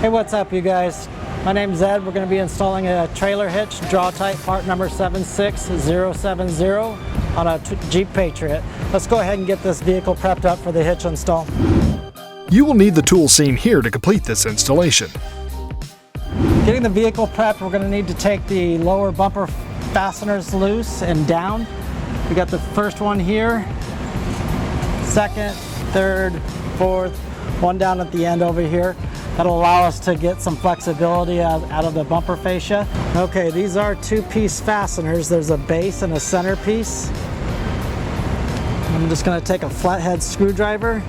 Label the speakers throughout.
Speaker 1: Hey, what's up you guys? My name's Ed. We're going to be installing a trailer hitch, Draw-Tite part number 76070 on a Jeep Patriot. Let's go ahead and get this vehicle prepped up for the hitch install.
Speaker 2: You will need the tools seen here to complete this installation.
Speaker 1: Getting the vehicle prepped, we're going to need to take the lower bumper fasteners loose and down. We got the first one here, second, third, fourth, one down at the end over here. That'll allow us to get some flexibility out of the bumper fascia. Okay, these are two-piece fasteners. There's a base and a center piece. I'm just going to take a flathead screwdriver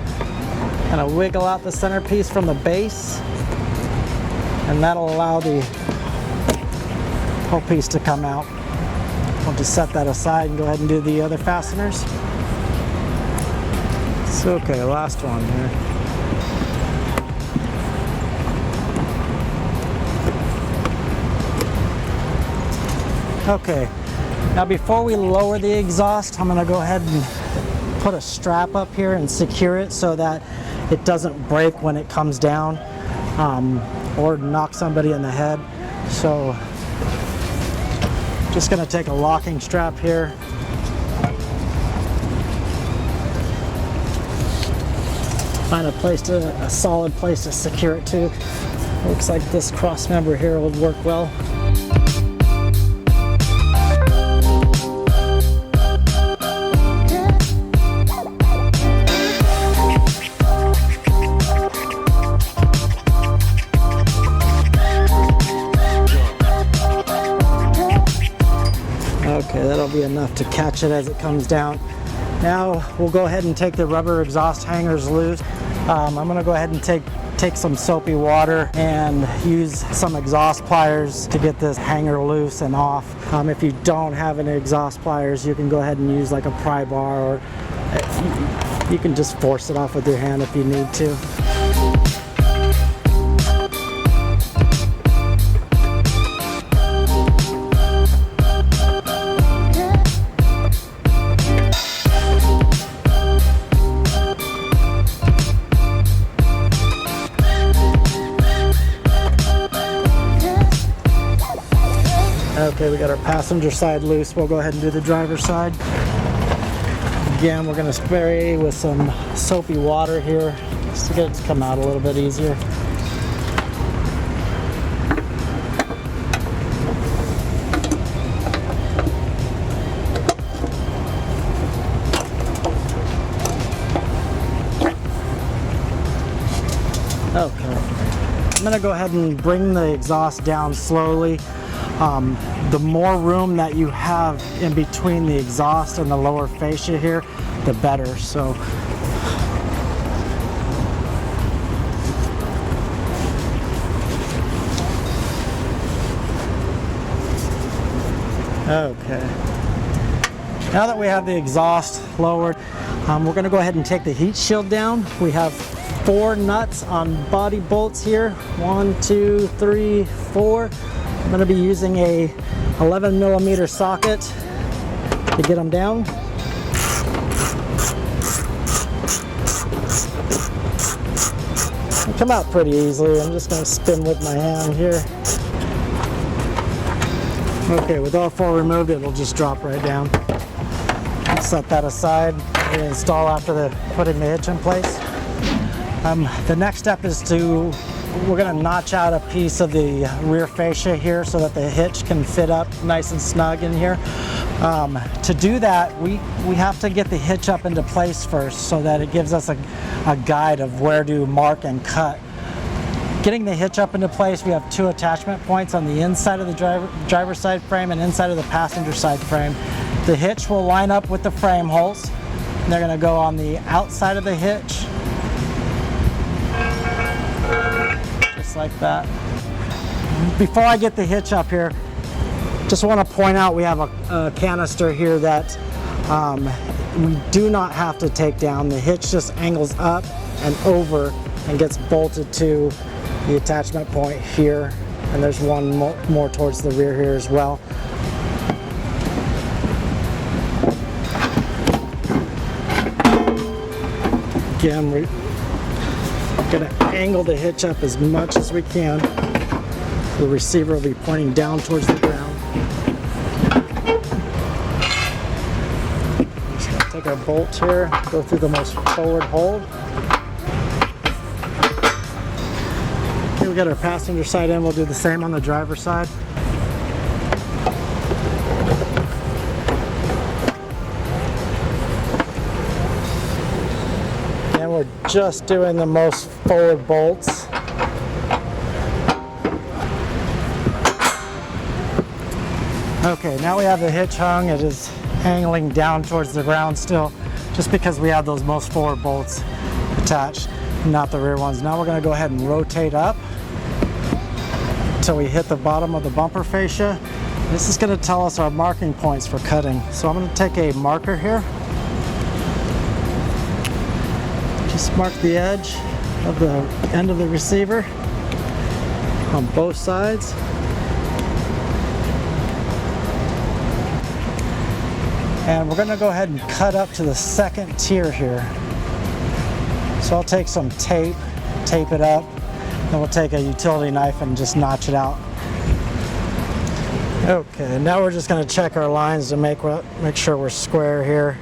Speaker 1: and I'll wiggle out the center piece from the base, and that'll allow the whole piece to come out. I'll just set that aside and go ahead and do the other fasteners. So, okay, last one here. Okay, now before we lower the exhaust, I'm going to go ahead and put a strap up here and secure it so that it doesn't break when it comes down or knock somebody in the head. So just going to take a locking strap here. Find a solid place to secure it to. Looks like this cross member here would work well. Okay, that'll be enough to catch it as it comes down. Now we'll go ahead and take the rubber exhaust hangers loose. I'm going to go ahead and take some soapy water and use some exhaust pliers to get this hanger loose and off. If you don't have any exhaust pliers, you can go ahead and use like a pry bar, or you can just force it off with your hand if you need to. Okay, we got our passenger side loose. We'll go ahead and do the driver's side. Again, we're going to spray with some soapy water here just to get it to come out a little bit easier. Okay, I'm going to go ahead and bring the exhaust down slowly. The more room that you have in between the exhaust and the lower fascia here, the better. So okay, now that we have the exhaust lowered, we're going to go ahead and take the heat shield down. We have 4 nuts on body bolts here. 1, 2, 3, 4. I'm going to be using a 11mm socket to get them down. They come out pretty easily. I'm just going to spin with my hand here. Okay, with all 4 removed, it'll just drop right down. Set that aside and install after putting the hitch in place. The next step is we're going to notch out a piece of the rear fascia here so that the hitch can fit up nice and snug in here. To do that, we have to get the hitch up into place first so that it gives us a guide of where to mark and cut. Getting the hitch up into place, we have 2 attachment points on the inside of the driver's side frame and inside of the passenger side frame. The hitch will line up with the frame holes. They're going to go on the outside of the hitch, like that. Before I get the hitch up here, just want to point out we have a canister here that we do not have to take down. The hitch just angles up and over and gets bolted to the attachment point here, and there's one more towards the rear here as well. Again, Gonna angle the hitch up as much as we can. The receiver will be pointing down towards the ground. Just gonna take our bolt here, go through the most forward hold. Okay, we got our passenger side in. We'll do the same on the driver's side. And we're just doing the most forward bolts. Okay, now we have the hitch hung. It is angling down towards the ground still, just because we have those most forward bolts attached, not the rear ones. Now we're going to go ahead and rotate up until we hit the bottom of the bumper fascia. This is going to tell us our marking points for cutting. So I'm going to take a marker here. Just mark the edge of the end of the receiver on both sides. And we're going to go ahead and cut up to the second tier here. So I'll take some tape it up, then we'll take a utility knife and just notch it out. Okay, now we're just going to check our lines to make sure we're square here.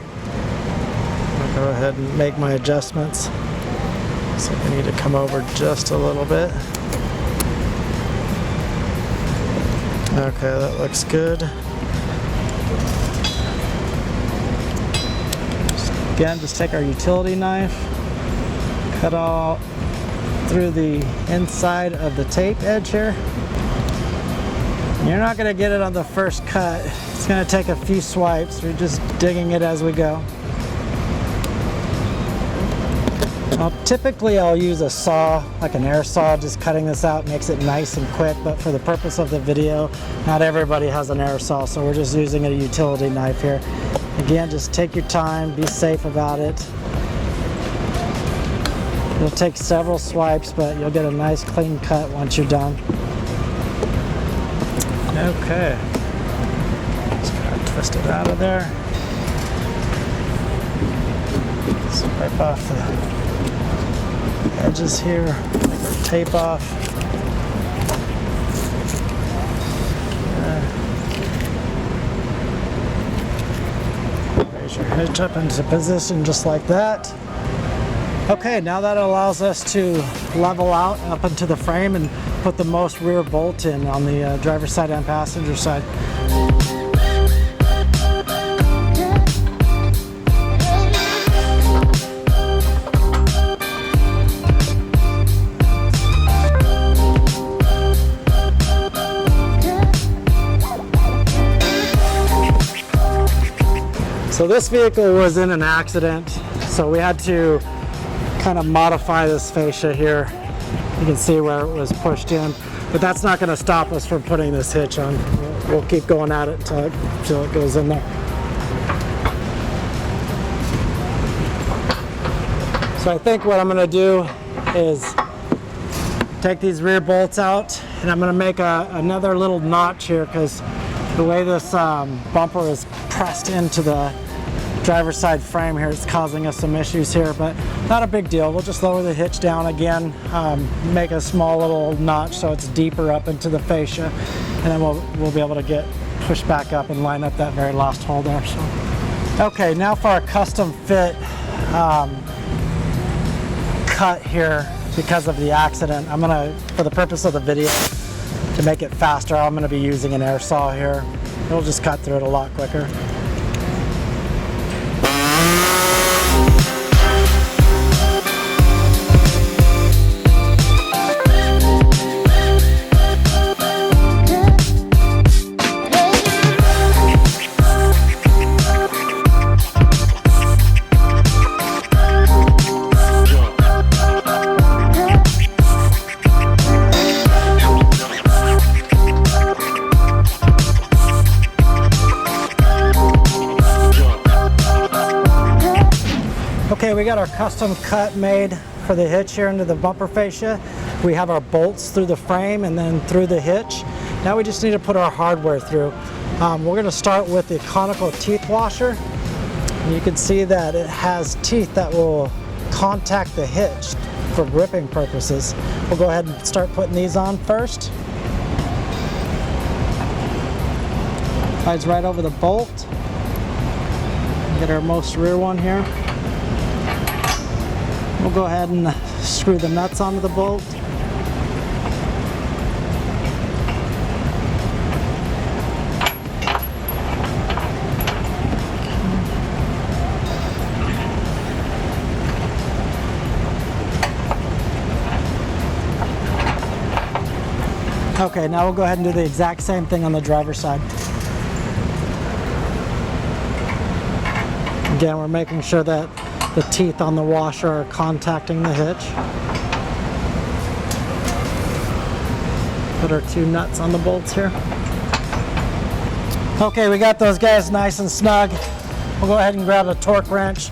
Speaker 1: I'll go ahead and make my adjustments. So I need to come over just a little bit. Okay, that looks good. Again, just take our utility knife, cut all through the inside of the tape edge here. You're not going to get it on the first cut. It's going to take a few swipes. We're just digging it as we go. Typically I'll use a saw, like an air saw. Just cutting this out makes it nice and quick, but for the purpose of the video, not everybody has an air saw, so we're just using a utility knife here. Again, just take your time, be safe about it. It'll take several swipes, but you'll get a nice clean cut once you're done. Okay, just kind of twist it out of there. Swipe off the edges here, take our tape off. Raise your hitch up into position just like that. Okay, now that allows us to level out up into the frame and put the most rear bolt in on the driver's side and passenger side. So this vehicle was in an accident, so we had to kind of modify this fascia here. You can see where it was pushed in, but that's not going to stop us from putting this hitch on. We'll keep going at it until it goes in there. So I think what I'm going to do is take these rear bolts out, and I'm going to make another little notch here, because the way this bumper is pressed into the driver's side frame here, it's causing us some issues here, but not a big deal. We'll just lower the hitch down again, make a small little notch so it's deeper up into the fascia, and then we'll be able to get pushed back up and line up that very last hole there. So, okay, now for our custom fit cut here because of the accident. I'm gonna, for the purpose of the video, to make it faster, I'm gonna be using an air saw here. It'll just cut through it a lot quicker. Okay, we got our custom cut made for the hitch here into the bumper fascia. We have our bolts through the frame and then through the hitch. Now we just need to put our hardware through. We're going to start with the conical teeth washer. And you can see that it has teeth that will contact the hitch for gripping purposes. We'll go ahead and start putting these on first. Slides right over the bolt. Get our most rear one here. We'll go ahead and screw the nuts onto the bolt. Okay, now we'll go ahead and do the exact same thing on the driver's side. Again, we're making sure that the teeth on the washer are contacting the hitch. Put our two nuts on the bolts here. Okay, we got those guys nice and snug. We'll go ahead and grab a torque wrench,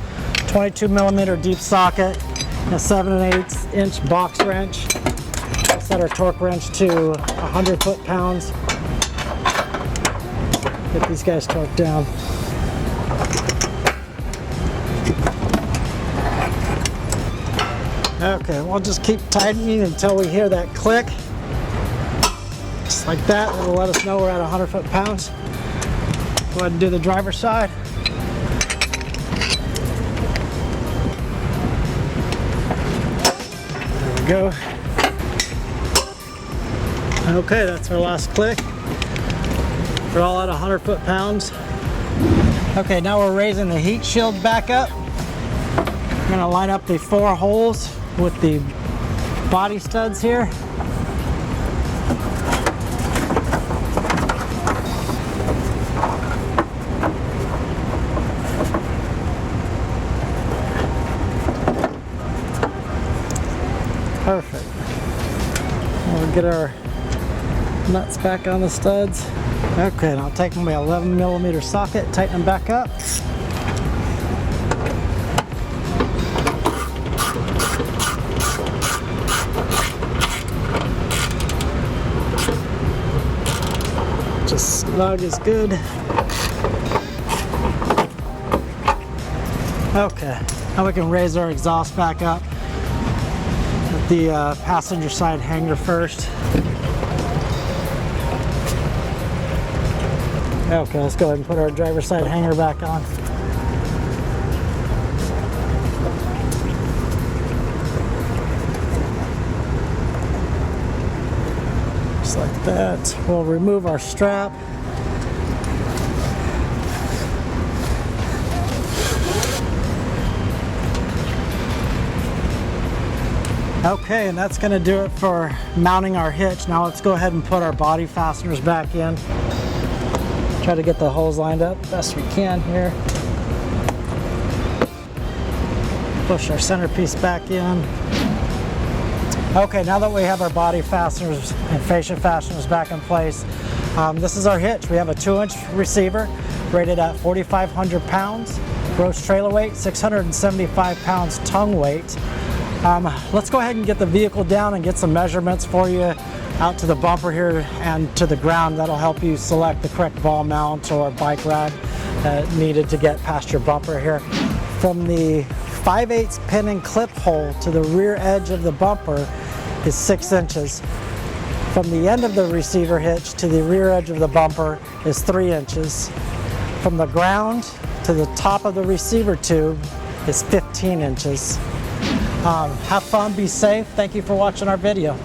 Speaker 1: 22mm deep socket, a 7/8 inch box wrench. We'll set our torque wrench to 100 foot-pounds. Get these guys torqued down. Okay, we'll just keep tightening until we hear that click. Just like that, it'll let us know we're at 100 foot-pounds. Go ahead and do the driver's side. There we go. Okay, that's our last click. We're all at 100 foot-pounds. Okay, now we're raising the heat shield back up. I'm gonna line up the 4 holes with the body studs here. Perfect. We'll get our nuts back on the studs. Okay, and I'll take my 11mm socket, tighten them back up. Just snug is good. Okay, now we can raise our exhaust back up. At the passenger side hanger first. Okay, let's go ahead and put our driver's side hanger back on. Just like that. We'll remove our strap. Okay, and that's going to do it for mounting our hitch. Now let's go ahead and put our body fasteners back in. Try to get the holes lined up best we can here. Push our centerpiece back in. Okay, now that we have our body fasteners and fascia fasteners back in place, this is our hitch. We have a 2-inch receiver rated at 4,500 pounds. Gross trailer weight, 675 pounds tongue weight. Let's go ahead and get the vehicle down and get some measurements for you out to the bumper here and to the ground. That'll help you select the correct ball mount or bike rack needed to get past your bumper here. From the 5/8 pin and clip hole to the rear edge of the bumper is 6 inches. From the end of the receiver hitch to the rear edge of the bumper is 3 inches. From the ground to the top of the receiver tube is 15 inches. Have fun, be safe. Thank you for watching our video.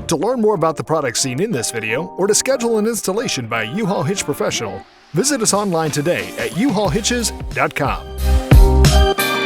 Speaker 2: To learn more about the products seen in this video, or to schedule an installation by a U-Haul Hitch professional, visit us online today at uhaulhitches.com.